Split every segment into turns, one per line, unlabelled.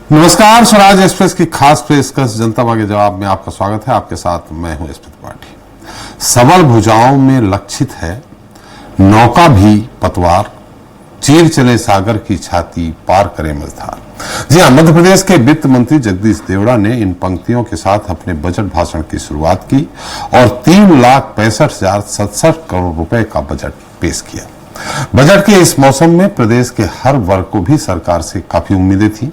नमस्कार, स्वराज एक्सप्रेस की खास पेशकश जनता मांगे जवाब में आपका स्वागत है। आपके साथ मैं हूं स्मित त्रिपाठी। सबल भुजाओं में लक्षित है नौका भी पतवार, चीर चले सागर की छाती, पार करे मझधार। जी हां, मध्य प्रदेश के वित्त मंत्री जगदीश देवड़ा ने इन पंक्तियों के साथ अपने बजट भाषण की शुरुआत की और 3,65,67 करोड़ रुपए का बजट पेश किया। बजट के इस मौसम में प्रदेश के हर वर्ग को भी सरकार से काफी उम्मीदें थी।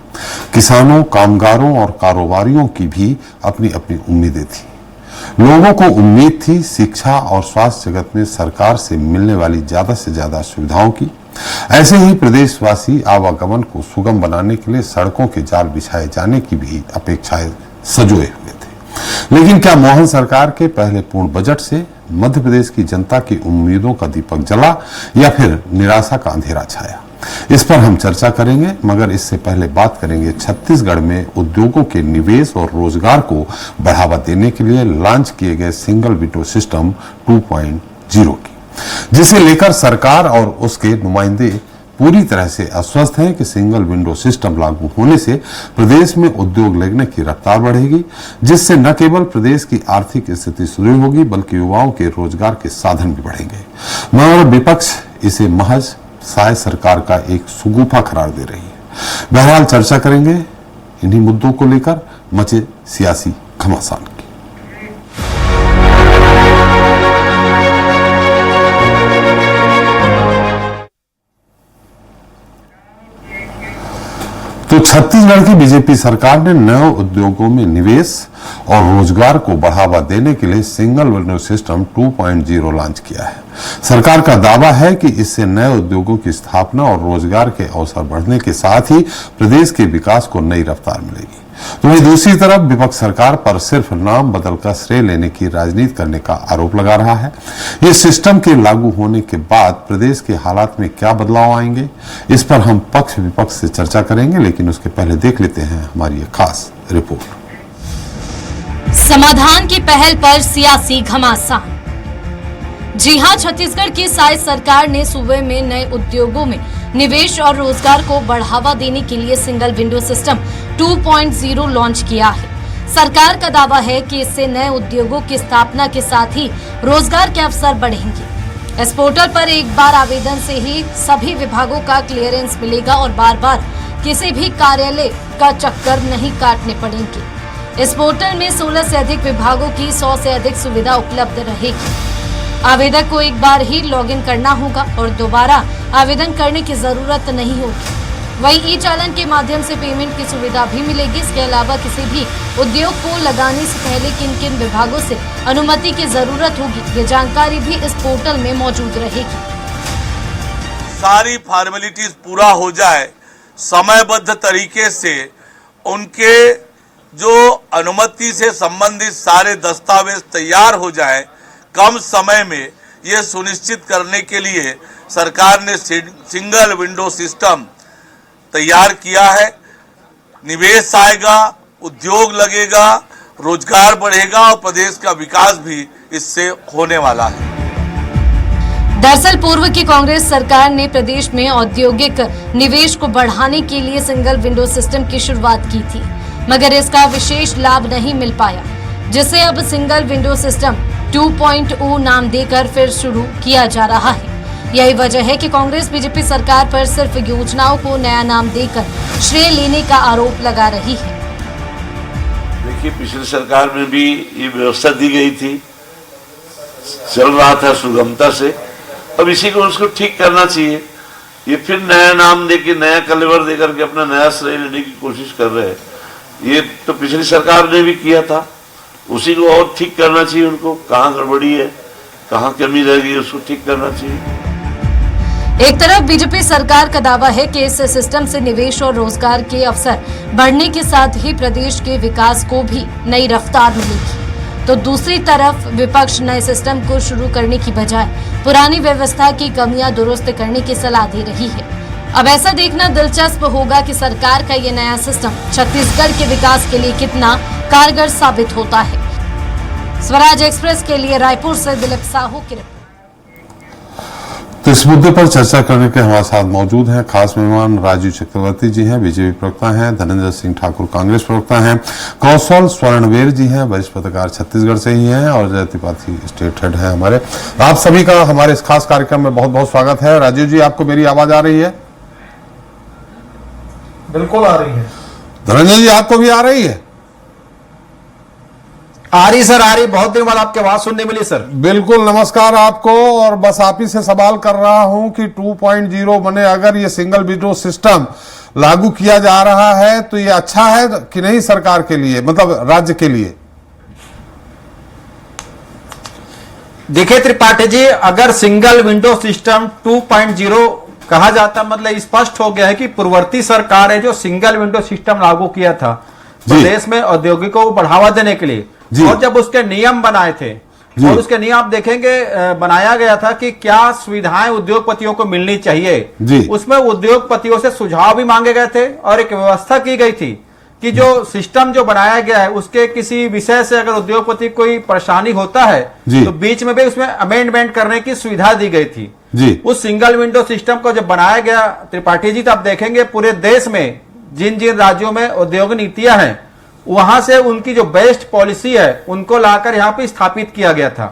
किसानों, कामगारों और कारोबारियों की भी अपनी अपनी उम्मीदें थी। लोगों को उम्मीद थी शिक्षा और स्वास्थ्य जगत में सरकार से मिलने वाली ज्यादा से ज्यादा सुविधाओं की। ऐसे ही प्रदेशवासी आवागमन को सुगम बनाने के लिए सड़कों के जाल बिछाए जाने की भी अपेक्षाएं सजोए हुए थे। लेकिन क्या मोहन सरकार के पहले पूर्ण बजट से मध्य प्रदेश की जनता की उम्मीदों का दीपक जला या फिर निराशा का अंधेरा छाया? इस पर हम चर्चा करेंगे, मगर इससे पहले बात करेंगे छत्तीसगढ़ में उद्योगों के निवेश और रोजगार को बढ़ावा देने के लिए लॉन्च किए गए सिंगल विंडो सिस्टम 2.0 की, जिसे लेकर सरकार और उसके नुमाइंदे पूरी तरह से आश्वस्त हैं कि सिंगल विंडो सिस्टम लागू होने से प्रदेश में उद्योग लगने की रफ्तार बढ़ेगी, जिससे न केवल प्रदेश की आर्थिक स्थिति सुदृढ़ होगी बल्कि युवाओं के रोजगार के साधन भी बढ़ेंगे। मगर विपक्ष इसे महज साय सरकार का एक सुगुफा करार दे रही है। बहरहाल चर्चा करेंगे इन्हीं मुद्दों को लेकर मचे सियासी घमासान। तो छत्तीसगढ़ की बीजेपी सरकार ने नए उद्योगों में निवेश और रोजगार को बढ़ावा देने के लिए सिंगल विंडो सिस्टम 2.0 लॉन्च किया है। सरकार का दावा है कि इससे नए उद्योगों की स्थापना और रोजगार के अवसर बढ़ने के साथ ही प्रदेश के विकास को नई रफ्तार मिलेगी। तो वहीं दूसरी तरफ विपक्ष सरकार पर सिर्फ नाम बदलकर श्रेय लेने की राजनीति करने का आरोप लगा रहा है। इस सिस्टम के लागू होने के बाद प्रदेश के हालात में क्या बदलाव आएंगे, इस पर हम पक्ष विपक्ष से चर्चा करेंगे, लेकिन उसके पहले देख लेते हैं हमारी एक खास रिपोर्ट।
समाधान की पहल पर सियासी घमासान। जी हां, छत्तीसगढ़ की साय सरकार ने सूबे में नए उद्योगों में निवेश और रोजगार को बढ़ावा देने के लिए सिंगल विंडो सिस्टम 2.0 लॉन्च किया है। सरकार का दावा है कि इससे नए उद्योगों की स्थापना के साथ ही रोजगार के अवसर बढ़ेंगे। इस पोर्टल पर एक बार आवेदन से ही सभी विभागों का क्लियरेंस मिलेगा और बार बार किसी भी कार्यालय का चक्कर नहीं काटने पड़ेंगे। इस पोर्टल में 16 से अधिक विभागों की 100 से अधिक सुविधा उपलब्ध रहेगी। आवेदक को एक बार ही लॉगिन करना होगा और दोबारा आवेदन करने की जरूरत नहीं होगी। वहीं ई चालान के माध्यम से पेमेंट की सुविधा भी मिलेगी। इसके अलावा किसी भी उद्योग को लगाने से पहले किन किन विभागों से अनुमति की जरूरत होगी, ये जानकारी भी इस पोर्टल में मौजूद रहेगी।
सारी फॉर्मेलिटीज पूरा हो जाए, समयबद्ध तरीके से उनके जो अनुमति से संबंधित सारे दस्तावेज तैयार हो जाए, कम समय में ये सुनिश्चित करने के लिए सरकार ने सिंगल विंडो सिस्टम तैयार किया है। निवेश आएगा, उद्योग लगेगा, रोजगार बढ़ेगा और प्रदेश का विकास भी इससे होने वाला है।
दरअसल पूर्व की कांग्रेस सरकार ने प्रदेश में औद्योगिक निवेश को बढ़ाने के लिए सिंगल विंडो सिस्टम की शुरुआत की थी, मगर इसका विशेष लाभ नहीं मिल पाया, जिसे अब सिंगल विंडो सिस्टम 2.0 नाम देकर फिर शुरू किया जा रहा है। यही वजह है कि कांग्रेस बीजेपी सरकार पर सिर्फ योजनाओं को नया नाम देकर श्रेय लेने का आरोप लगा रही है।
देखिए, पिछली सरकार में भी ये व्यवस्था दी गई थी, चल रहा था सुगमता से। अब इसी को उसको ठीक करना चाहिए। ये फिर नया नाम देके, नया कलेवर देकर के अपना नया श्रेय लेने की कोशिश कर रहे हैं। ये तो पिछली सरकार ने भी किया था, उसी को और ठीक करना चाहिए। उनको कहाँ गड़बड़ी है, कहाँ कमी रह गई, उसको ठीक करना चाहिए।
एक तरफ बीजेपी सरकार का दावा है कि इस सिस्टम से निवेश और रोजगार के अवसर बढ़ने के साथ ही प्रदेश के विकास को भी नई रफ्तार मिलेगी, तो दूसरी तरफ विपक्ष नए सिस्टम को शुरू करने की बजाय पुरानी व्यवस्था की कमियां दुरुस्त करने की सलाह दे रही है। अब ऐसा देखना दिलचस्प होगा कि सरकार का ये नया सिस्टम छत्तीसगढ़ के विकास के लिए कितना कारगर साबित होता है। स्वराज एक्सप्रेस के लिए रायपुर से दिलीप साहू की रिपोर्ट।
तो इस मुद्दे पर चर्चा करने के हमारे साथ मौजूद हैं खास मेहमान राजीव चक्रवर्ती जी हैं, बीजेपी प्रवक्ता हैं, धनंजय सिंह ठाकुर कांग्रेस प्रवक्ता हैं, कौशल स्वर्णवेर जी हैं, वरिष्ठ पत्रकार छत्तीसगढ़ से ही हैं, और जय त्रिपाठी स्टेट हेड है हमारे। आप सभी का हमारे इस खास कार्यक्रम में बहुत बहुत स्वागत है। राजीव जी, आपको मेरी आवाज आ रही है?
बिल्कुल आ रही है।
धनंजय जी, आपको भी आ रही है?
आ रही सर, आ रही। बहुत दिन बाद आपकी आवाज सुनने मिली सर।
बिल्कुल, नमस्कार आपको। और बस आप ही से सवाल कर रहा हूं कि 2.0 बने, अगर ये सिंगल विंडो सिस्टम लागू किया जा रहा है तो ये अच्छा है कि नहीं सरकार के लिए, मतलब राज्य के लिए?
देखिए त्रिपाठी जी, अगर सिंगल विंडो सिस्टम 2.0 कहा जाता, मतलब स्पष्ट हो गया है कि पूर्ववर्ती सरकार है जो सिंगल विंडो सिस्टम लागू किया था प्रदेश में औद्योगिकों को बढ़ावा देने के लिए, और जब उसके नियम बनाए थे और उसके नियम आप देखेंगे बनाया गया था कि क्या सुविधाएं उद्योगपतियों को मिलनी चाहिए। उसमें उद्योगपतियों से सुझाव भी मांगे गए थे और एक व्यवस्था की गई थी कि जो सिस्टम जो बनाया गया है उसके किसी विषय से अगर उद्योगपति कोई परेशानी होता है तो बीच में भी उसमें अमेंडमेंट करने की सुविधा दी गई थी। उस सिंगल विंडो सिस्टम को जब बनाया गया त्रिपाठी जी, तो आप देखेंगे पूरे देश में जिन जिन राज्यों में उद्योग नीतियां हैं वहां से उनकी जो बेस्ट पॉलिसी है उनको लाकर यहाँ पे स्थापित किया गया था।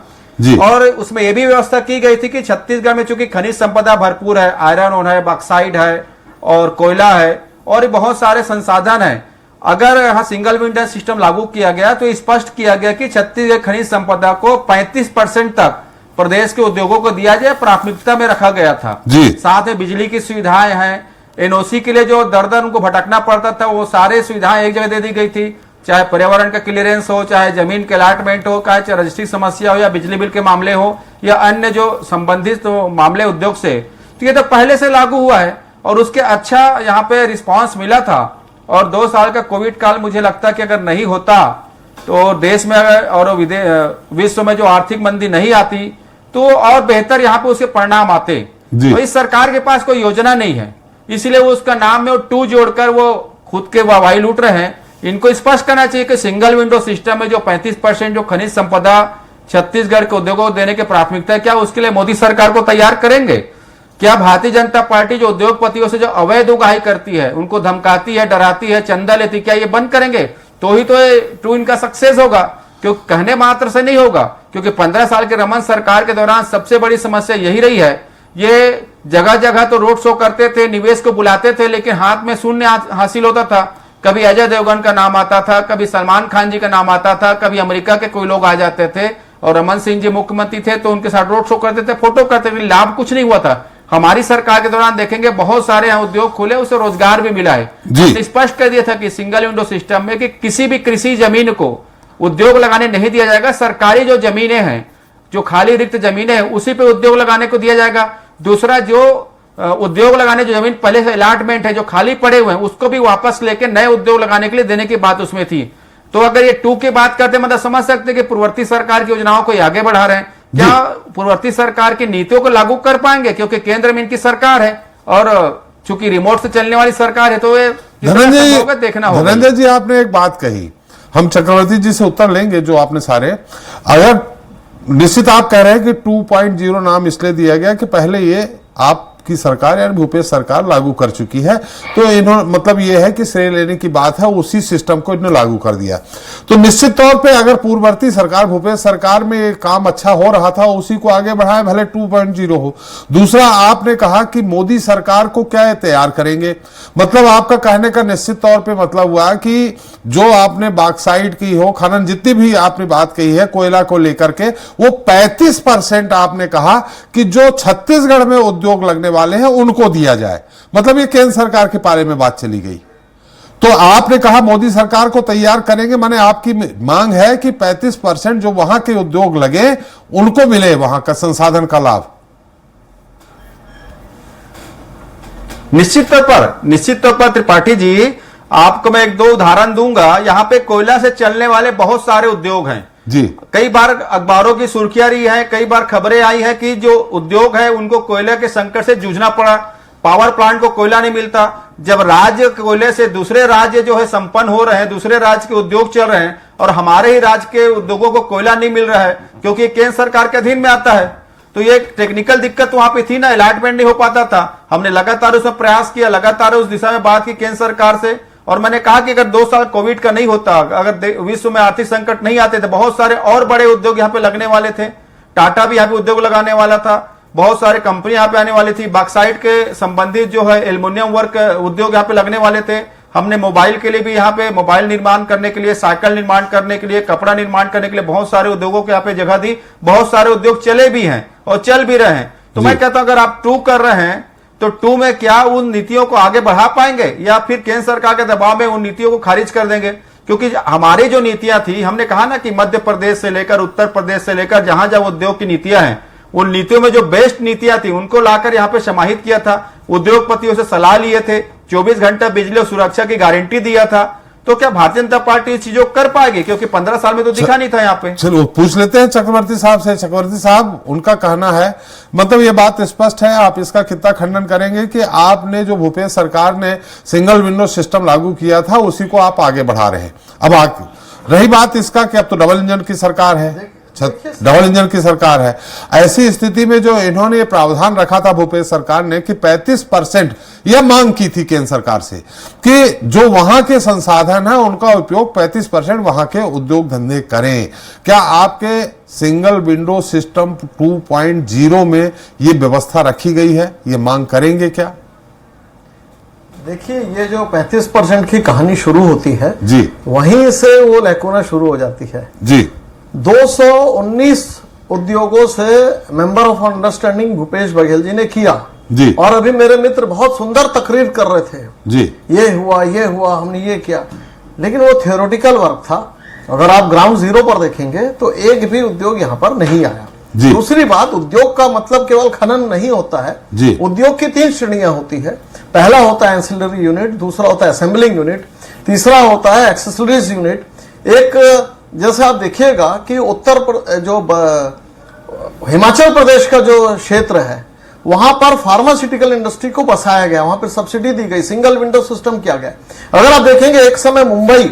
और उसमें यह भी व्यवस्था की गई थी कि छत्तीसगढ़ में चूंकि खनिज संपदा भरपूर है, आयरन ओर है, बॉक्साइट है और कोयला है और बहुत सारे संसाधन है, अगर यहाँ सिंगल विंडो सिस्टम लागू किया गया तो स्पष्ट किया गया कि छत्तीसगढ़ खनिज संपदा को 35% तक प्रदेश के उद्योगों को दिया जाए, प्राथमिकता में रखा गया था। साथ में बिजली की सुविधाएं हैं, एनओसी के लिए जो दर दर उनको भटकना पड़ता था वो सारे सुविधाएं एक जगह दे दी गई थी, चाहे पर्यावरण का क्लियरेंस हो, चाहे जमीन के अलॉटमेंट हो, चाहे रजिस्ट्री समस्या हो या बिजली बिल के मामले हो या अन्य जो संबंधित तो मामले उद्योग से, तो ये तो पहले से लागू हुआ है और उसके अच्छा यहाँ पे रिस्पांस मिला था। और 2 साल का कोविड काल मुझे लगता है कि अगर नहीं होता तो देश में और विश्व में जो आर्थिक मंदी नहीं आती तो और बेहतर यहाँ पे उसके परिणाम आते। तो इस सरकार के पास कोई योजना नहीं है, इसलिए वो उसका नाम में 2 जोड़कर वो खुद के वाहवाही लूट रहे हैं। इनको स्पष्ट करना चाहिए कि सिंगल विंडो सिस्टम में जो 35% जो खनिज संपदा छत्तीसगढ़ के उद्योगों को देने की प्राथमिकता है, क्या उसके लिए मोदी सरकार को तैयार करेंगे? क्या भारतीय जनता पार्टी जो उद्योगपतियों से जो अवैध उगाही करती है, उनको धमकाती है, डराती है, चंदा लेती, क्या ये बंद करेंगे? तो ही तो इनका सक्सेस होगा, क्योंकि कहने मात्र से नहीं होगा। क्योंकि 15 साल के रमन सरकार के दौरान सबसे बड़ी समस्या यही रही है, ये जगह जगह तो रोड शो करते थे, निवेश को बुलाते थे, लेकिन हाथ में शून्य हासिल होता था। कभी अजय देवगन का नाम आता था, कभी सलमान खान जी का नाम आता था, कभी अमेरिका के कोई लोग आ जाते थे और रमन सिंह जी मुख्यमंत्री थे तो उनके साथ रोड शो करते थे, फोटो करते थे, लाभ कुछ नहीं हुआ था। हमारी सरकार के दौरान देखेंगे बहुत सारे यहाँ उद्योग खुले, उसे रोजगार भी मिला है। स्पष्ट कर दिया था कि सिंगल विंडो सिस्टम में कि किसी भी कृषि जमीन को उद्योग लगाने नहीं दिया जाएगा। सरकारी जो जमीनें हैं, जो खाली रिक्त जमीनें हैं, उसी पे उद्योग लगाने को दिया जाएगा। दूसरा, जो उद्योग लगाने जो जमीन पहले से अलॉटमेंट है, जो खाली पड़े हुए हैं, उसको भी वापस लेके नए उद्योग लगाने के लिए देने की बात उसमें थी। तो अगर ये 2 की बात करते मतलब समझ सकते कि पूर्ववर्ती सरकार की योजनाओं को आगे बढ़ा रहे हैं। क्या पूर्ववर्ती सरकार की नीतियों को लागू कर पाएंगे? क्योंकि केंद्र में इनकी सरकार है और चूंकि रिमोट से चलने वाली सरकार है, तो ये देखना होगा।
धनंजय जी, आपने एक बात कही, हम चक्रवर्ती जी से उत्तर लेंगे जो आपने सारे। अगर निश्चित आप कह रहे हैं कि 2.0 नाम इसलिए दिया गया कि पहले ये आपकी सरकार यानी भूपेश सरकार लागू कर चुकी है, तो इन्होंने मतलब ये है कि श्रेय लेने की बात है, उसी सिस्टम को इन्होंने लागू कर दिया। तो निश्चित तौर पे अगर पूर्ववर्ती सरकार भूपेश सरकार में ये काम अच्छा हो रहा था, उसी को आगे बढ़ाए, भले 2.0 हो। दूसरा, आपने कहा कि मोदी सरकार को क्या ये तैयार करेंगे, मतलब आपका कहने का निश्चित तौर पे मतलब हुआ कि जो आपने बॉक्साइट की हो, खनन जितनी भी आपने बात कही है कोयला को लेकर के, वो 35% आपने कहा कि जो छत्तीसगढ़ में उद्योग लगने वाले हैं उनको दिया जाए। मतलब ये केंद्र सरकार के बारे में बात चली गई। तो आपने कहा मोदी सरकार को तैयार करेंगे, माने आपकी मांग है कि 35% जो वहां के उद्योग लगे उनको मिले वहां का संसाधन का लाभ।
निश्चित तौर पर त्रिपाठी जी, आपको मैं 1-2 उदाहरण दूंगा। यहाँ पे कोयला से चलने वाले बहुत सारे उद्योग हैं
जी।
कई बार अखबारों की सुर्खियां रही है, कई बार खबरें आई है कि जो उद्योग है उनको कोयला के संकट से जूझना पड़ा, पावर प्लांट को कोयला नहीं मिलता। जब राज्य कोयले से दूसरे राज्य जो है संपन्न हो रहे हैं, दूसरे राज्य के उद्योग चल रहे हैं और हमारे ही राज्य के उद्योगों को कोयला नहीं मिल रहा है क्योंकि केंद्र सरकार के अधीन में आता है। तो ये टेक्निकल दिक्कत वहां पे थी ना, अलॉटमेंट नहीं हो पाता था। हमने लगातार उसमें प्रयास किया, लगातार उस दिशा में बात की केंद्र सरकार से, और मैंने कहा कि अगर 2 साल कोविड का नहीं होता, अगर विश्व में आर्थिक संकट नहीं आते थे, बहुत सारे और बड़े उद्योग यहाँ पे लगने वाले थे। टाटा भी यहाँ पे उद्योग लगाने वाला था, बहुत सारे कंपनी यहाँ पे आने वाली थी, बॉक्साइट के संबंधित जो है एल्युमिनियम वर्क उद्योग यहाँ पे लगने वाले थे। हमने मोबाइल के लिए भी यहाँ पे मोबाइल निर्माण करने के लिए, साइकिल निर्माण करने के लिए, कपड़ा निर्माण करने के लिए बहुत सारे उद्योगों को यहाँ पे जगह दी। बहुत सारे उद्योग चले भी हैं और चल भी रहे हैं। तो मैं कहता हूं अगर आप 2 कर रहे हैं तो 2 में क्या उन नीतियों को आगे बढ़ा पाएंगे या फिर केंद्र सरकार के दबाव में उन नीतियों को खारिज कर देंगे? क्योंकि हमारी जो नीतियां थी, हमने कहा ना कि मध्य प्रदेश से लेकर उत्तर प्रदेश से लेकर जहां जहां उद्योग की नीतियां हैं, उन नीतियों में जो बेस्ट नीतियां थी उनको लाकर यहां पे समाहित किया था। उद्योगपतियों से सलाह लिए थे, 24 घंटा बिजली और सुरक्षा की गारंटी दिया था। तो क्या भारतीय जनता पार्टी इस चीजों को कर पाएगी? क्योंकि 15 साल में तो दिखा नहीं था यहाँ पे।
चलो पूछ लेते हैं चक्रवर्ती साहब से। चक्रवर्ती साहब, उनका कहना है, मतलब ये बात स्पष्ट है, आप इसका कितना खंडन करेंगे कि आपने जो भूपेश सरकार ने सिंगल विंडो सिस्टम लागू किया था उसी को आप आगे बढ़ा रहे हैं। अब रही बात इसका कि अब तो डबल इंजन की सरकार है, डबल इंजन की सरकार है। ऐसी स्थिति में जो इन्होंने ये प्रावधान रखा था भूपेश सरकार ने कि 35% यह मांग की थी केंद्र सरकार से कि जो वहां के संसाधन है उनका उपयोग 35% वहां के उद्योग धंधे करें। क्या आपके सिंगल विंडो सिस्टम 2.0 में ये व्यवस्था रखी गई है? ये मांग करेंगे क्या?
देखिए, ये जो 35% की कहानी शुरू होती है
जी,
वहीं से वो लैकुना शुरू हो जाती है
जी।
219 उद्योगों से member of understanding Bhupesh Baghel ji ने किया
जी।
और अभी मेरे मित्र बहुत सुंदर तकरीर कर रहे थे
जी,
ये हुआ हमने ये किया, लेकिन वो थियोरेटिकल वर्क था। अगर आप ग्राउंड जीरो पर देखेंगे तो एक भी उद्योग यहाँ पर नहीं आया। दूसरी बात, उद्योग का मतलब केवल खनन नहीं होता है
जी।
उद्योग की 3 श्रेणियां होती है। पहला होता है एंसिलरी यूनिट, दूसरा होता है असेंबलिंग यूनिट, तीसरा होता है एक्सेसरीज यूनिट। एक जैसे आप देखिएगा कि हिमाचल प्रदेश का जो क्षेत्र है वहां पर फार्मास्यूटिकल इंडस्ट्री को बसाया गया, वहां पर सब्सिडी दी गई, सिंगल विंडो सिस्टम किया गया। अगर आप देखेंगे एक समय मुंबई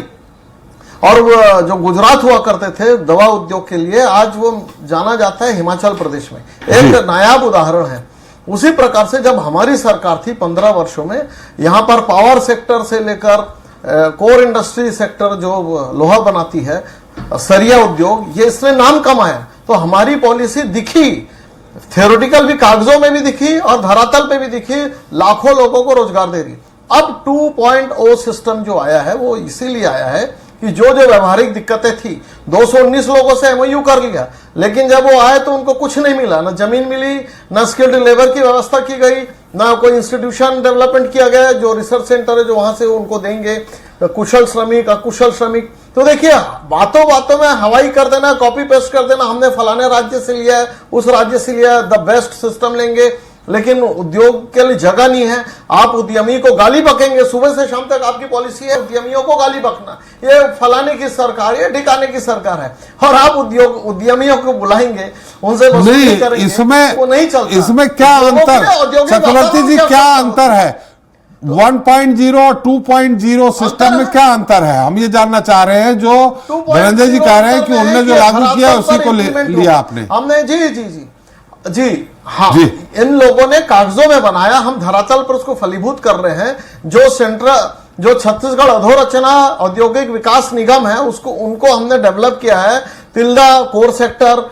और जो गुजरात हुआ करते थे दवा उद्योग के लिए, आज वो जाना जाता है हिमाचल प्रदेश में। एक नायाब उदाहरण है। उसी प्रकार से जब हमारी सरकार थी 15 वर्षों में, यहां पर पावर सेक्टर से लेकर कोर इंडस्ट्री सेक्टर जो लोहा बनाती है, सरिया उद्योग, ये इसने नाम कमाया। तो हमारी पॉलिसी दिखी, थियोरेटिकल भी कागजों में भी दिखी और धरातल पे भी दिखी, लाखों लोगों को रोजगार दे रही। अब 2.0 सिस्टम जो आया है वो इसीलिए आया है कि जो व्यवहारिक दिक्कतें थी, 219 लोगों से एमओयू कर लिया, लेकिन जब वो आए तो उनको कुछ नहीं मिला, ना जमीन मिली, ना स्किल्ड लेबर की व्यवस्था की गई, ना कोई इंस्टीट्यूशन डेवलपमेंट किया गया जो रिसर्च सेंटर है जो वहां से उनको देंगे कुशल श्रमिक, अकुशल श्रमिक। तो देखिए, बातों बातों में हवाई कर देना, कॉपी पेस्ट कर देना, हमने फलाने राज्य से लिया है, उस राज्य से लिया है, द बेस्ट सिस्टम लेंगे, लेकिन उद्योग के लिए जगह नहीं है। आप उद्यमी को गाली बकेंगे, सुबह से शाम तक आपकी पॉलिसी है उद्यमियों को गाली बकना, ये फलाने की सरकार, ये ठिकाने की सरकार है, और आप उद्यमियों को बुलाएंगे, उनसे वसूली करेंगे,
इसमें
वो नहीं चलता।
इसमें क्या अंतर, चक्रवर्ती जी, क्या अंतर है 1.0 और 2.0 सिस्टम में? क्या अंतर है, हम ये जानना चाह रहे हैं। जो धनंजय जी कह रहे हैं कि उनने जो लागू किया उसी को लिया आपने।
हमने जी हाँ जी। इन लोगों ने कागजों में बनाया, हम धरातल पर उसको फलीभूत कर रहे हैं। जो छत्तीसगढ़ अधोरचना औद्योगिक विकास निगम है उनको हमने डेवलप किया है, तिल्दा कोर सेक्टर,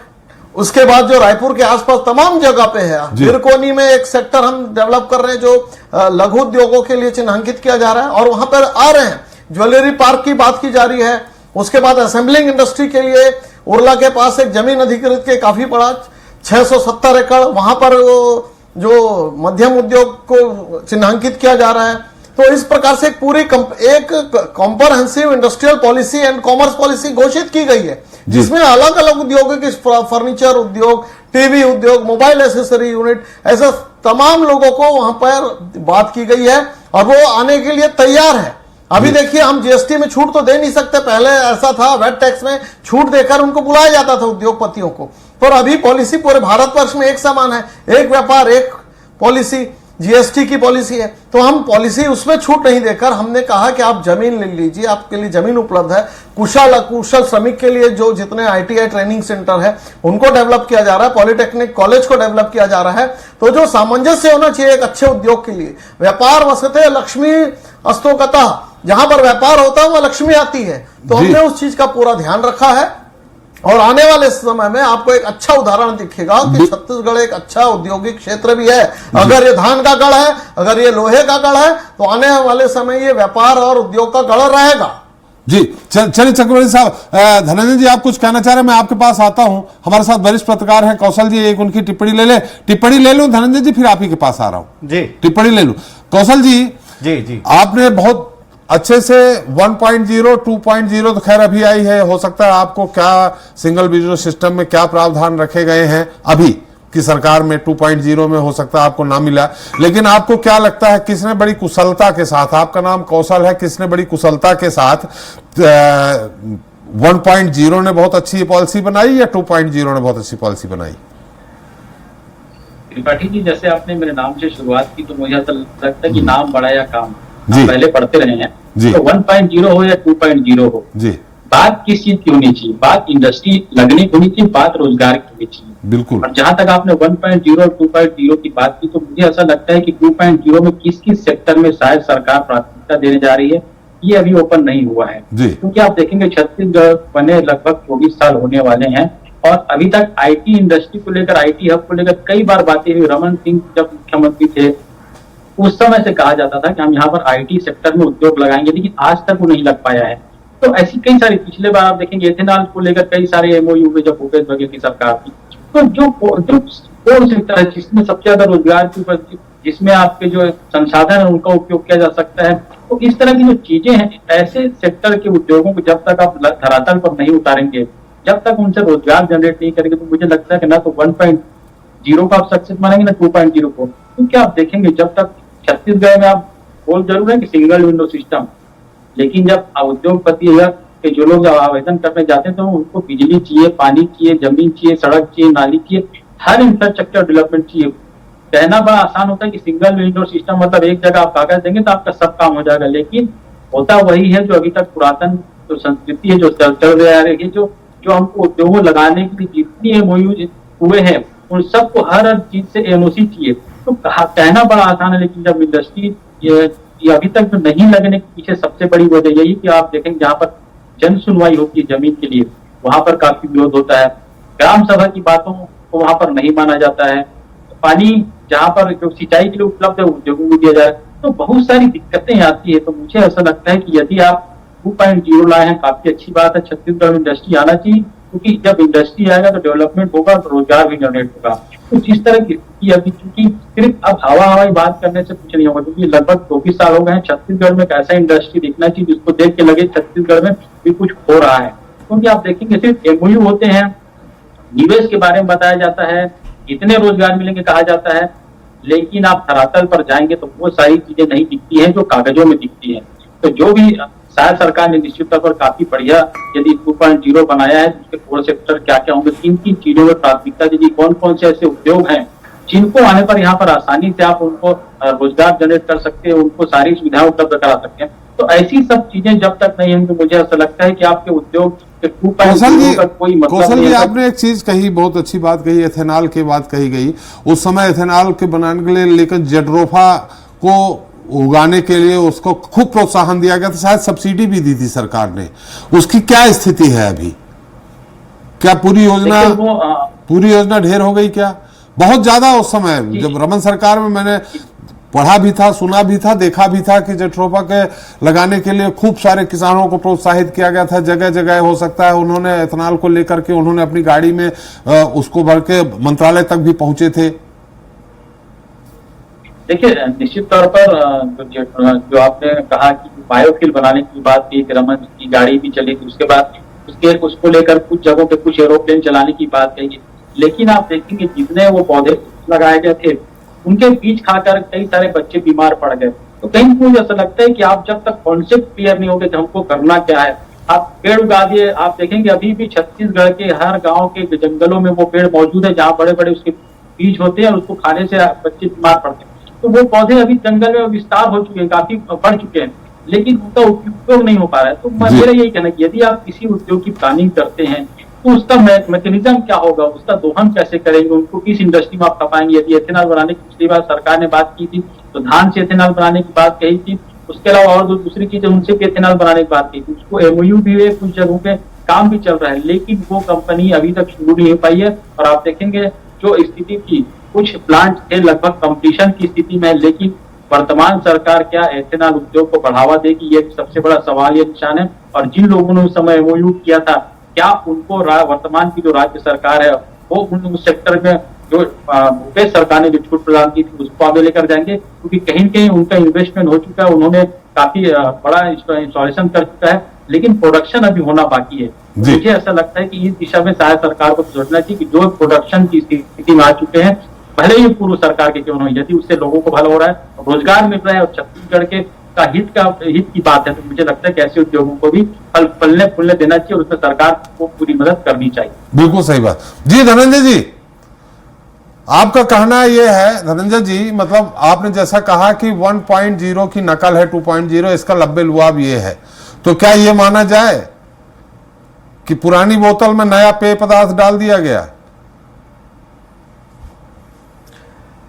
उसके बाद जो रायपुर के आसपास तमाम जगह पे है, बिरकोनी में एक सेक्टर हम डेवलप कर रहे हैं जो लघु उद्योगों के लिए चिन्हांकित किया जा रहा है, और वहां पर आ रहे हैं। ज्वेलरी पार्क की बात की जा रही है। उसके बाद असेंबलिंग इंडस्ट्री के लिए उर्ला के पास एक जमीन अधिकृत के काफी बड़ा 670 एकड़, वहां पर जो मध्यम उद्योग को चिन्हांकित किया जा रहा है। तो इस प्रकार से एक पूरी एक comprehensive industrial policy and commerce policy घोषित की गई है, जिसमें अलग अलग उद्योगों के फर्नीचर उद्योग, टीवी उद्योग, मोबाइल एसेसरी यूनिट, ऐसे तमाम लोगों को वहां पर बात की गई है और वो आने के लिए तैयार है। अभी देखिए, हम जीएसटी में छूट तो दे नहीं सकते, पहले ऐसा था वेट टैक्स में छूट देकर उनको बुलाया जाता था उद्योगपतियों को, पर अभी पॉलिसी पूरे भारतवर्ष में एक समान है, एक व्यापार एक पॉलिसी। जीएसटी की पॉलिसी है, तो हम पॉलिसी उसमें छूट नहीं देकर हमने कहा कि आप जमीन ले लीजिए, आपके लिए जमीन उपलब्ध है। कुशल अकुशल श्रमिक के लिए जो जितने आईटीआई ट्रेनिंग सेंटर है उनको डेवलप किया जा रहा है, पॉलिटेक्निक कॉलेज को डेवलप किया जा रहा है। तो जो सामंजस्य होना चाहिए एक अच्छे उद्योग के लिए, व्यापार वसते लक्ष्मी अस्तोकतः, जहां पर व्यापार होता है वह लक्ष्मी आती है। तो हमने उस चीज का पूरा ध्यान रखा है और आने वाले समय में आपको एक अच्छा उदाहरण दिखेगा कि छत्तीसगढ़ एक अच्छा औद्योगिक क्षेत्र भी है। अगर ये धान का गढ़ है, अगर ये लोहे का गढ़ है, तो आने वाले समय ये व्यापार और उद्योग का गढ़ रहेगा।
जी चलिए चक्रवर्ती साहब, धनंजय जी आप कुछ कहना चाह रहे हैं, मैं आपके पास आता हूं। हमारे साथ वरिष्ठ पत्रकार हैं कौशल जी, एक उनकी टिप्पणी ले लूं धनंजय जी, फिर आप ही के पास आ रहा हूं
जी,
टिप्पणी ले लूं। कौशल जी,
जी
आपने बहुत अच्छे से 1.0 2.0 तो खैर अभी आई है, हो सकता है आपको क्या सिंगल विंडो सिस्टम में क्या प्रावधान रखे गए हैं अभी की सरकार में 2.0 में हो सकता है आपको ना मिला, लेकिन आपको क्या लगता है किसने बड़ी कुशलता के साथ, आपका नाम कौशल है, किसने बड़ी कुशलता के साथ 1.0 ने बहुत अच्छी पॉलिसी बनाई या 2.0 ने बहुत अच्छी पॉलिसी बनाई?
त्रिपाठी जी, जैसे आपने मेरे नाम से शुरुआत की तो मुझे ऐसा लगता है कि नाम बड़ा या काम
जी,
पहले पढ़ते रहे हैं
जी,
तो 1.0 हो या 2.0 हो,
जी,
बात किस चीज की होनी चाहिए? बात इंडस्ट्री लगने की होनी चाहिए, बात रोजगार की होनी चाहिए।
बिल्कुल।
और जहां तक आपने 1.0 और 2.0 की बात की तो मुझे ऐसा लगता है कि 2.0 में किस किस सेक्टर में शायद सरकार प्राथमिकता देने जा रही है, ये अभी ओपन नहीं हुआ है। क्योंकि आप देखेंगे छत्तीसगढ़ बने लगभग 24 साल होने वाले हैं और अभी तक आईटी इंडस्ट्री को लेकर, आईटी हब को लेकर कई बार बातें हुई। रमन सिंह जब मुख्यमंत्री थे उस समय से कहा जाता था कि हम यहाँ पर आईटी सेक्टर में उद्योग लगाएंगे, लेकिन आज तक वो नहीं लग पाया है। तो ऐसी कई सारी, पिछले बार आप देखेंगे एथेनॉल को लेकर कई सारे एमओयू में जब भूपेश बघेल की सरकार थी, तो जो कोर सेक्टर है जिसमें सबसे ज्यादा रोजगार की ऊपर, जिसमें आपके जो संसाधन है उनका उपयोग किया जा सकता है, तो इस तरह की जो चीजें हैं, ऐसे सेक्टर के उद्योगों को जब तक आप धरातल पर नहीं उतारेंगे, जब तक उनसे रोजगार जनरेट नहीं करेंगे, तो मुझे लगता है कि ना तो 1.0 को आप सक्सेस मानेंगे ना 2.0 को। क्योंकि आप देखेंगे जब तक छत्तीसगढ़ में आप बोल जरूर है कि सिंगल विंडो सिस्टम, लेकिन जब उद्योगपति के जो लोग आवेदन करने जाते हैं तो उनको बिजली चाहिए, पानी चाहिए, जमीन चाहिए, सड़क चाहिए, नाली चाहिए, हर इंफ्रास्ट्रक्चर डेवलपमेंट चाहिए। कहना बड़ा आसान होता है कि सिंगल विंडो सिस्टम मतलब एक जगह आप कागज देंगे तो आपका सब काम हो जाएगा, लेकिन होता वही है जो अभी तक पुरातन जो संस्कृति है जो चल रही है, जो हमको उद्योगों लगाने के लिए जितनी एमओयू हुए हैं उन सबको हर चीज से एनओसी चाहिए। तो कहना बड़ा आसान है, लेकिन जब इंडस्ट्री ये अभी तक जो नहीं लगने के पीछे सबसे बड़ी वजह यही कि आप देखेंगे जहाँ पर जन सुनवाई होती है जमीन के लिए, वहां पर काफी विरोध होता है। ग्राम सभा की बातों को वहां पर नहीं माना जाता है। पानी जहाँ पर जो सिंचाई के लिए उपलब्ध है उद्योगों को दिया जाए, तो बहुत सारी दिक्कतें आती है। तो मुझे ऐसा लगता है कि यदि आप 2.0 लाए हैं, काफी अच्छी बात है, छत्तीसगढ़ में इंडस्ट्री आना चाहिए, क्योंकि जब इंडस्ट्री आएगा तो डेवलपमेंट होगा तो रोजगार भी जनरेट होगा। तो जिस तरह की स्थिति अभी, क्योंकि सिर्फ अब हवाई बात करने से कुछ नहीं होगा, क्योंकि लगभग 24 साल हो गए हैं, छत्तीसगढ़ में एक ऐसा इंडस्ट्री दिखना चाहिए जिसको देख के लगे छत्तीसगढ़ में भी कुछ हो रहा है। क्योंकि आप देखेंगे सिर्फ एमओयू होते हैं, निवेश के बारे में बताया जाता है, कितने रोजगार मिलेंगे कहा जाता है, लेकिन आप धरातल पर जाएंगे तो वो सारी चीजें नहीं दिखती है जो कागजों में दिखती है। तो जो भी शायद सरकार ने निश्चित तौर पर काफी बढ़िया यदि 2.0 बनाया है, उसके कोर सेक्टर क्या क्या होंगे, किन किन चीजों में प्राथमिकता दीजिए, कौन कौन से ऐसे उद्योग हैं जिनको आने पर यहाँ पर आसानी से आप उनको रोजगार जनरेट कर सकते हैं, उनको सारी सुविधाएं उपलब्ध करा सकते हैं। तो ऐसी सब चीजें जब तक नहीं होंगी, मुझे ऐसा लगता है कि आपके उद्योग के 2.0 का कोई मतलब नहीं है।
कौशल जी, आपने एक चीज कही, बहुत अच्छी बात कही, एथेनॉल की बात कही गई। उस समय एथेनॉल के बनाने के लिए लेकर जेड्रोफा को उगाने के लिए उसको खूब प्रोत्साहन दिया गया था, शायद सब्सिडी भी दी थी सरकार ने। उसकी क्या स्थिति है अभी? क्या पूरी योजना ढेर हो गई क्या? बहुत ज्यादा उस समय जब रमन सरकार में मैंने पढ़ा भी था, सुना भी था, देखा भी था कि जेट्रोफा के लगाने के लिए खूब सारे किसानों को प्रोत्साहित किया गया था। जगह जगह हो सकता है उन्होंने एथेनॉल को लेकर के उन्होंने अपनी गाड़ी में उसको भर के मंत्रालय तक भी पहुंचे थे।
देखिए, निश्चित तौर पर जो आपने कहा कि बायोफ्यूल बनाने की बात की, रमन की गाड़ी भी चली थी, उसके बाद उसको लेकर कुछ जगहों पे कुछ एरोप्लेन चलाने की बात कही, लेकिन आप देखेंगे जितने वो पौधे लगाए गए थे उनके बीज खाकर कई सारे बच्चे बीमार पड़ गए। तो कहीं मुझे ऐसा लगता है कि आप जब तक कॉन्सेप्ट क्लियर नहीं होगे कि हमको करना क्या है, आप पेड़ उगा दिए। आप देखेंगे अभी भी छत्तीसगढ़ के हर गाँव के जंगलों में वो पेड़ मौजूद है जहाँ बड़े बड़े उसके बीज होते हैं और उसको खाने से बच्चे बीमार पड़ते हैं। तो वो पौधे अभी जंगल में विस्तार हो चुके हैं, काफी बढ़ चुके हैं, लेकिन उनका उपयोग नहीं हो पा रहा है। तो मेरा यही कहना है कि यदि आप किसी उद्योग की प्लानिंग करते हैं तो उसका मैकेनिज्म क्या होगा, उसका दोहन कैसे करेंगे, उनको किस इंडस्ट्री में आप खपाएंगे। यदि एथेनॉल बनाने की पिछली बार सरकार ने बात की थी तो धान से एथेनॉल बनाने की बात कही थी, उसके अलावा और दूसरी चीजें उनसे भी एथेनॉल बनाने की बात की थी। उसको एमओयू भी है, कुछ जगहों पे काम भी चल रहा है, लेकिन वो कंपनी अभी तक शुरू नहीं हो पाई है। और आप देखेंगे जो स्थिति थी, कुछ प्लांट थे लगभग कंप्लीशन की स्थिति में, लेकिन वर्तमान सरकार क्या एथेनॉल उद्योग को बढ़ावा देगी, ये सबसे बड़ा सवाल, ये निशान है। और जिन लोगों ने उस समय एमओयू किया था, क्या उनको वर्तमान की जो राज्य सरकार है वो उस सेक्टर में जो भूपेश सरकार ने जो छूट प्रदान की थी उसको आगे लेकर जाएंगे, क्योंकि कहीं न कहीं उनका इन्वेस्टमेंट हो चुका है, उन्होंने काफी बड़ा इंस्टॉलेशन कर चुका है, लेकिन प्रोडक्शन अभी होना बाकी है। मुझे ऐसा लगता है कि इस दिशा में शायद सरकार को सोचना चाहिए कि जो प्रोडक्शन की स्थिति में आ चुके हैं, भले ही पूर्व सरकार के क्यों न हो, यदि उससे लोगों को भला हो रहा है, रोजगार मिल रहा है और छत्तीसगढ़ के हित की बात है, तो मुझे लगता है कि ऐसे उद्योगों को भी फलने फूलने देना चाहिए और उसमें सरकार को पूरी मदद करनी चाहिए।
बिल्कुल सही बात जी। धनंजय जी, आपका कहना यह है, धनंजय जी, मतलब आपने जैसा कहा कि 1.0 की नकल है 2.0, इसका लब्बे लुआब ये है, तो क्या ये माना जाए कि पुरानी बोतल में नया पेय पदार्थ डाल दिया गया?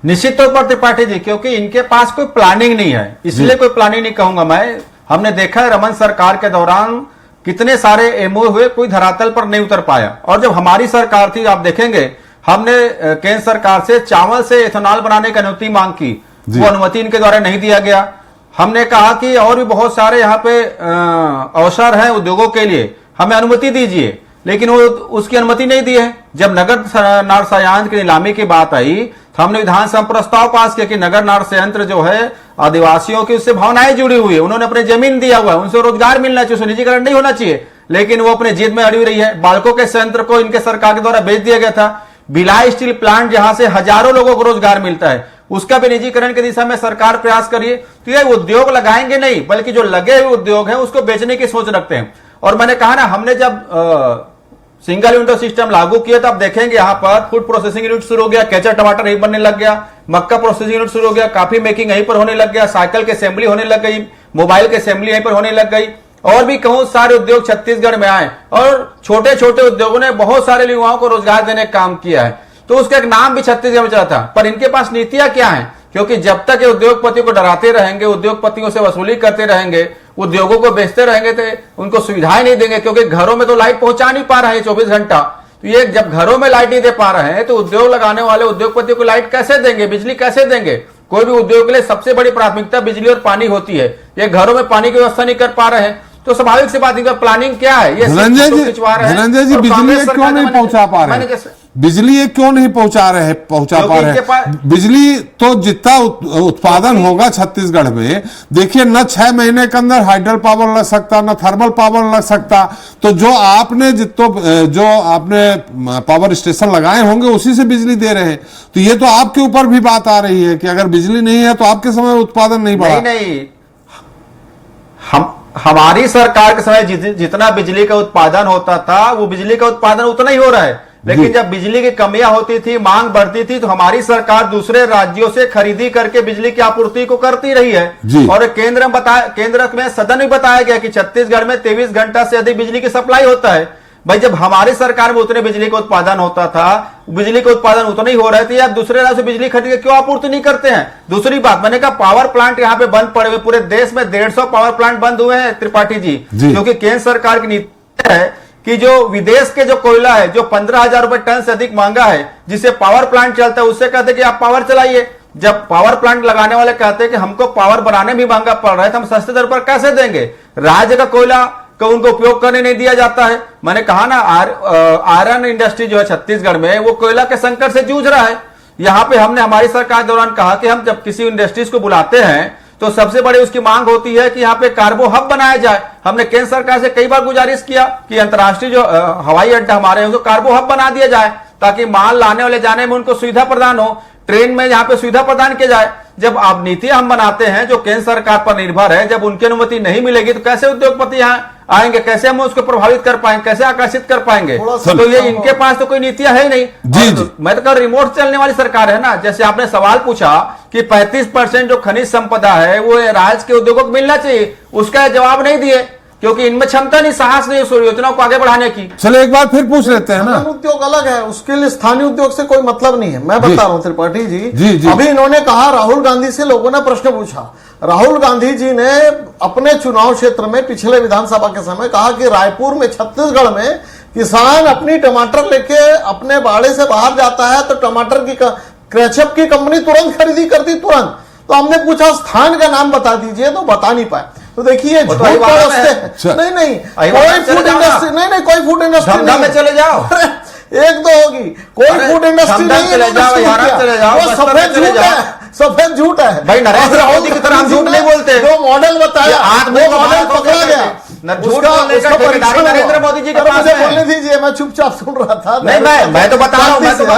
निश्चित तौर पर त्रिपाठी जी, क्योंकि इनके पास कोई प्लानिंग नहीं है, इसलिए कोई प्लानिंग नहीं कहूंगा मैं। हमने देखा है रमन सरकार के दौरान कितने सारे एमओ हुए, कोई धरातल पर नहीं उतर पाया। और जब हमारी सरकार थी, आप देखेंगे हमने केंद्र सरकार से चावल से एथेनॉल बनाने की अनुमति मांग की, वो अनुमति इनके द्वारा नहीं दिया गया। हमने कहा कि और भी बहुत सारे यहाँ पे अवसर हैं उद्योगों के लिए, हमें अनुमति दीजिए, लेकिन वो उसकी अनुमति नहीं दी है। जब नगर नार संयंत्र की नीलामी की बात आई तो हमने विधानसभा प्रस्ताव पास किया कि नगर नार संयंत्र जो है आदिवासियों की उससे भावनाएं जुड़ी हुई है, उन्होंने अपने जमीन दिया हुआ है, उनसे रोजगार मिलना चाहिए, उससे निजीकरण नहीं होना चाहिए, लेकिन वो अपने जिद में अड़ी रही है। बालकों के संयंत्र को इनके सरकार के द्वारा बेच दिया गया था। भिलाई स्टील प्लांट जहां से हजारों लोगों को रोजगार मिलता है, उसका भी निजीकरण की दिशा में सरकार प्रयास करिए। तो ये उद्योग लगाएंगे नहीं, बल्कि जो लगे हुए उद्योग हैं उसको बेचने की सोच रखते हैं। और मैंने कहा ना, हमने जब सिंगल विंडो सिस्टम लागू किया तो आप देखेंगे यहाँ पर फूड प्रोसेसिंग यूनिट शुरू हो गया, केचर टमाटर यहीं बनने लग गया, मक्का प्रोसेसिंग यूनिट शुरू हो गया, कॉफी मेकिंग यहीं पर होने लग गया, साइकिल की असेंबली होने लग गई, मोबाइल की असेंबली यहीं पर होने लग गई, और भी बहुत सारे उद्योग छत्तीसगढ़ में आए और छोटे छोटे उद्योगों ने बहुत सारे युवाओं को रोजगार देने का काम किया है। तो उसका एक नाम भी छत्तीसगढ़ में चला था, पर इनके पास नीतियां क्या है? क्योंकि जब तक ये उद्योगपति को डराते रहेंगे, उद्योगपतियों से वसूली करते रहेंगे, उद्योगों को बेचते रहेंगे, तो उनको सुविधाएं नहीं देंगे, क्योंकि घरों में तो लाइट पहुंचा नहीं पा रहे हैं 24 घंटा। तो ये जब घरों में लाइट नहीं दे पा रहे हैं तो उद्योग लगाने वाले उद्योगपतियों को लाइट कैसे देंगे, बिजली कैसे देंगे? कोई भी उद्योग के लिए सबसे बड़ी प्राथमिकता बिजली और पानी होती है, ये घरों में पानी की व्यवस्था नहीं कर पा रहे हैं, तो स्वाभाविक सी बात, इनका प्लानिंग क्या है? ये
धनंजय जी, बिजली क्यों नहीं पहुंचा पा रहे हैं? बिजली ये क्यों नहीं पहुंचा पा रहे हैं? बिजली तो जितना उत्पादन होगा छत्तीसगढ़ में, देखिए न 6 महीने के अंदर हाइड्रल पावर लग सकता, न थर्मल पावर लग सकता। तो जो आपने पावर स्टेशन लगाए होंगे उसी से बिजली दे रहे हैं। तो ये तो आपके ऊपर भी बात आ रही है कि अगर बिजली नहीं है तो आपके समय उत्पादन नहीं बढ़ा।
नहीं, हमारी सरकार के समय जितना बिजली का उत्पादन होता था, वो बिजली का उत्पादन उतना ही हो रहा है। लेकिन जब बिजली की कमियां होती थी, मांग बढ़ती थी, तो हमारी सरकार दूसरे राज्यों से खरीदी करके बिजली की आपूर्ति को करती रही है। और केंद्र में सदन में बताया गया कि छत्तीसगढ़ में 23 घंटा से अधिक बिजली की सप्लाई होता है। भाई, जब हमारी सरकार में उतने बिजली का उत्पादन होता था, बिजली का उत्पादन उतना ही हो रहा था, आप दूसरे राज्य से बिजली खरीद के क्यों आपूर्ति नहीं करते हैं? दूसरी बात, मैंने कहा पावर प्लांट यहाँ पे बंद पड़े हुए, पूरे देश में 150 पावर प्लांट बंद हुए हैं त्रिपाठी जी, क्योंकि केंद्र सरकार की नीति है कि जो विदेश के जो कोयला है, जो 15,000 रुपए टन से अधिक महंगा है, जिसे पावर प्लांट चलता है, उससे कहते हैं कि आप पावर चलाइए। जब पावर प्लांट लगाने वाले कहते हैं कि हमको पावर बनाने भी महंगा पड़ रहा है, तो हम सस्ते दर पर कैसे देंगे? राज्य का कोयला को उनको उपयोग करने नहीं दिया जाता है। मैंने कहा ना, आयरन इंडस्ट्री जो है छत्तीसगढ़ में, वो कोयला के संकट से जूझ रहा है। यहाँ पे हमने हमारी सरकार दौरान कहा कि हम जब किसी इंडस्ट्रीज को बुलाते हैं तो सबसे बड़ी उसकी मांग होती है कि यहाँ पे कार्गो हब बनाया जाए। हमने केंद्र सरकार से कई बार गुजारिश किया कि अंतर्राष्ट्रीय जो हवाई अड्डा हमारे हैं उसको कार्गो हब बना दिया जाए, ताकि माल लाने वाले जाने में उनको सुविधा प्रदान हो, ट्रेन में यहाँ पे सुविधा प्रदान किया जाए। जब आप नीति हम बनाते हैं जो केंद्र सरकार पर निर्भर है, जब उनकी अनुमति नहीं मिलेगी तो कैसे उद्योगपति यहाँ आएंगे, कैसे हम उसको प्रभावित कर पाएंगे, कैसे आकर्षित कर पाएंगे? तो ये इनके पास तो कोई नीतियां है नहीं। जी। मैं तो कह रिमोट चलने वाली सरकार है ना। जैसे आपने सवाल पूछा कि 35% जो खनिज संपदा है वो राज्य के उद्योगों को मिलना चाहिए, उसका जवाब नहीं दिए क्योंकि इनमें क्षमता नहीं, साहस नहीं उस योजना को आगे बढ़ाने की।
चलो एक बार फिर पूछ लेते हैं ना,
उद्योग अलग है, उसके लिए स्थानीय उद्योग से कोई मतलब नहीं है। मैं बता रहा हूं त्रिपाठी जी,
जी।
अभी इन्होंने कहा राहुल गांधी से लोगों ने प्रश्न पूछा। राहुल गांधी जी ने अपने चुनाव क्षेत्र में पिछले विधानसभा के समय कहा कि रायपुर में, छत्तीसगढ़ में किसान अपनी टमाटर लेके अपने बाड़े से बाहर जाता है तो टमाटर की क्रैचअप की कंपनी तुरंत खरीदी करती, तुरंत। तो हमने पूछा स्थान का नाम बता दीजिए, तो बता नहीं पाए। तो देखिए नहीं कोई फूड इंडस्ट्री नहीं कोई फूड इंडस्ट्री
में चले जाओ,
एक दो होगी, कोई फूड इंडस्ट्री नहीं है, वो सफेद झूठ है, सफेद झूठ है
भाई। नरेंद्र मोदी की तरह हम झूठ नहीं बोलते,
जो मॉडल बताया वो मॉडल पकड़ा गया, उसका परीक्षण
नरेंद्र मोदी जी के पास
मुझे बोलने दीजिए, मैं चुपचाप सुन रहा था।
नहीं मैं तो बता रहा हूँ, छत्तीसगढ़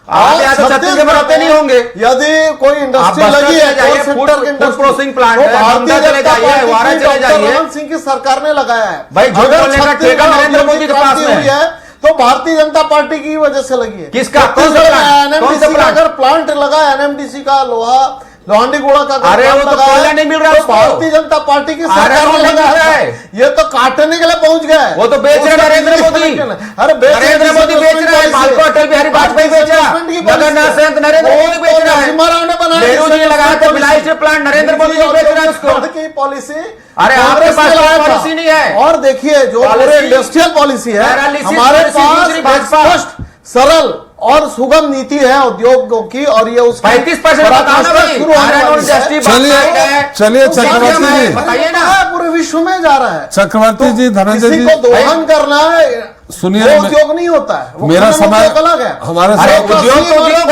आप छत्तीसगढ़ में रहते नहीं होंगे।
यदि कोई इंडस्ट्री लगी है,
फूड प्रोसेसिंग प्लांट
तो
है,
भारतीय जनता
वारा चले जाइए,
मनमोहन सिंह की सरकार ने लगाया है
भाई। नरेंद्र मोदी के पास
हुई है तो भारतीय जनता पार्टी की वजह से लगी है।
किसका?
एनएमडीसी का अगर प्लांट लगा, एनएमडीसी का लोहा लोहांडीगुड़ा का,
अरे वो तो कोयला नहीं मिल रहा,
तो भारतीय जनता पार्टी की सरकार ने लगाया है। ये तो काटने के लिए पहुंच गए,
वो तो बेच रहे नरेंद्र मोदी।
अरे
नरेंद्र मोदी बेच रहा है, मालको अटल बिहारी वाजपेयी बेच रहा है, नरेंद्र मोदी बेच रहा है, नेहरू जी ने लगाया था भिलाई से प्लांट, नरेंद्र मोदी जी बेच रहा है उसको
की पॉलिसी।
अरे आपके पास पॉलिसी नहीं है।
और देखिए जो पूरे इंडस्ट्रियल पॉलिसी है हमारे पास, स्पष्ट सरल और सुगम नीति है उद्योगों की, और ये उसका
35%
चलिए चक्रवर्ती जी
बताइए ना,
पूरे विश्व में जा रहा है।
चक्रवर्ती जी, धनंजय जी
को दोहन करना
सुनिए,
उद्योग नहीं होता है,
मेरा समय
अलग है।
हमारे
उद्योग है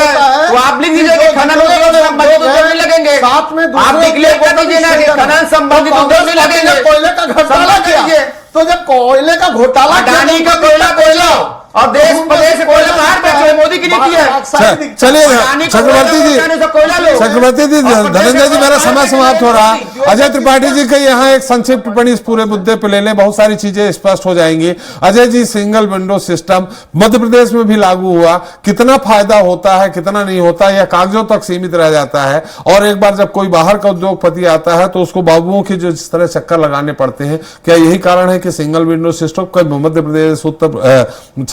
तो आप लिख दीजिए कि खनन उद्योग संबंधित उद्योग नहीं लगेंगे,
साथ में
आप डिक्लेयर कर दीजिए ना कि खनन संबंधित उद्योग नहीं लगेंगे।
कोयले का घोटाला किया, तो जब कोयले का घोटाला,
अडानी का कोयला और देश प्रदेश से कोयला बाहर बेचो, मोदी की नीति है।
चलिए चक्रवर्ती जी, धनंजय जी, मेरा समय समाप्त हो रहा। अजय त्रिपाठी जी का यहाँ एक संक्षिप्त टिप्पणी इस पूरे मुद्दे पे ले लें, बहुत सारी चीजें स्पष्ट हो जाएंगी। Ajay ji, single window system Madhya Pradesh में भी लागू हुआ, कितना फायदा होता है, कितना नहीं होता, यह कागजों तक सीमित रह जाता है। और एक बार जब कोई बाहर का उद्योगपति आता है तो उसको बाबुओं की जो जिस तरह चक्कर लगाने पड़ते हैं, क्या यही कारण है कि single window system Madhya Pradesh,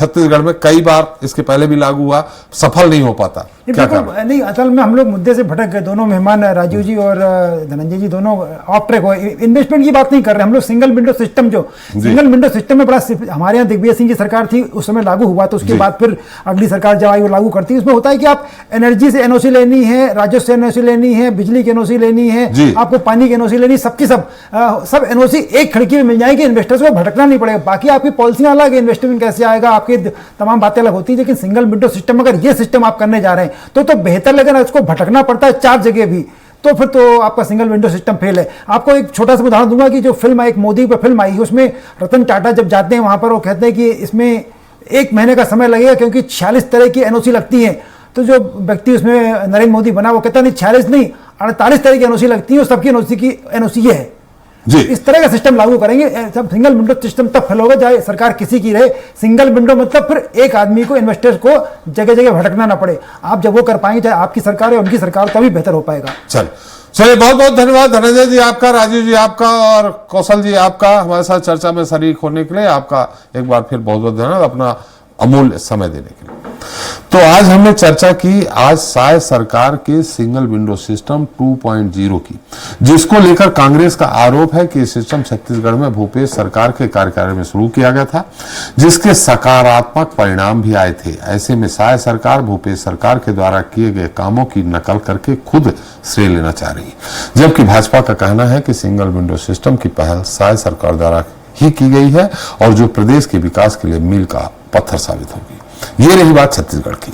Chhattisgarh में कई बार इसके पहले भी लागू हुआ, सफल नहीं हो पाता? क्या
नहीं, असल में हम लोग मुद्दे से भटक गए। दोनों मेहमान राजीव जी और धनंजय जी दोनों ऑफ ट्रैक हो। इन्वेस्टमेंट की बात नहीं कर रहे हम लोग। सिंगल विंडो सिस्टम, जो सिंगल विंडो सिस्टम में बड़ा, हमारे यहाँ दिग्विजय सिंह की सरकार थी उस समय लागू हुआ, तो उसके बाद फिर अगली सरकार जब आई वो लागू करती है। उसमें होता है कि आप एनर्जी से एनओसी लेनी है, राजस्व से एनओसी लेनी है, बिजली की एनओसी लेनी है, आपको पानी की एनओसी लेनी, सबकी सब एनओसी एक खिड़की में मिल जाएगी, इन्वेस्टर्स को भटकना नहीं पड़ेगा। बाकी आपकी पॉलिसियां अलग है, इन्वेस्टमेंट कैसे आएगा, आपकी तमाम बातें अलग होती है। लेकिन सिंगल विंडो सिस्टम, अगर ये सिस्टम आप करने जा रहे हैं तो बेहतर, लेकिन उसको भटकना पड़ता है 4 जगह भी, तो फिर तो आपका सिंगल विंडो सिस्टम फेल है। आपको एक छोटा सा उदाहरण दूंगा कि जो फिल्म, एक मोदी पर फिल्म आई, उसमें रतन टाटा जब जाते हैं वहां पर, वो कहते हैं कि इसमें 1 महीने का समय लगेगा क्योंकि 46 तरह की एनओसी लगती है। तो जो व्यक्ति उसमें नरेंद्र मोदी बना वो कहता नहीं 46 नहीं 48 तरह की एनओसी लगती है, और सबकी एनओसी ये है। इस तरह का सिस्टम लागू करेंगे, सब सिंगल विंडो सिस्टम तब फेल होगा चाहे सरकार किसी की रहे। सिंगल विंडो मतलब फिर एक आदमी को, इन्वेस्टर्स को जगह जगह भटकना ना पड़े। आप जब वो कर पाएंगे, चाहे आपकी सरकार है उनकी सरकार, तभी बेहतर हो पाएगा।
चलिए बहुत बहुत धन्यवाद धनंजय जी आपका, राजीव जी आपका, और कौशल जी आपका हमारे साथ चर्चा में शरीक होने के लिए। आपका एक बार फिर बहुत बहुत धन्यवाद अपना अमूल्य समय देने के लिए। तो आज हमने चर्चा की आज साय सरकार के सिंगल विंडो सिस्टम 2.0 की, जिसको लेकर कांग्रेस का आरोप है कि सिस्टम छत्तीसगढ़ में भूपेश सरकार के कार्यकाल में शुरू किया गया था, जिसके सकारात्मक परिणाम भी आए थे। ऐसे में साय सरकार भूपेश सरकार के द्वारा किए गए कामों की नकल करके खुद श्रेय लेना चाह रही है, जबकि भाजपा का कहना है कि सिंगल विंडो सिस्टम की पहल साय सरकार द्वारा ही की गई है और जो प्रदेश के विकास के लिए मील का पत्थर साबित होगी। ये रही बात छत्तीसगढ़ की।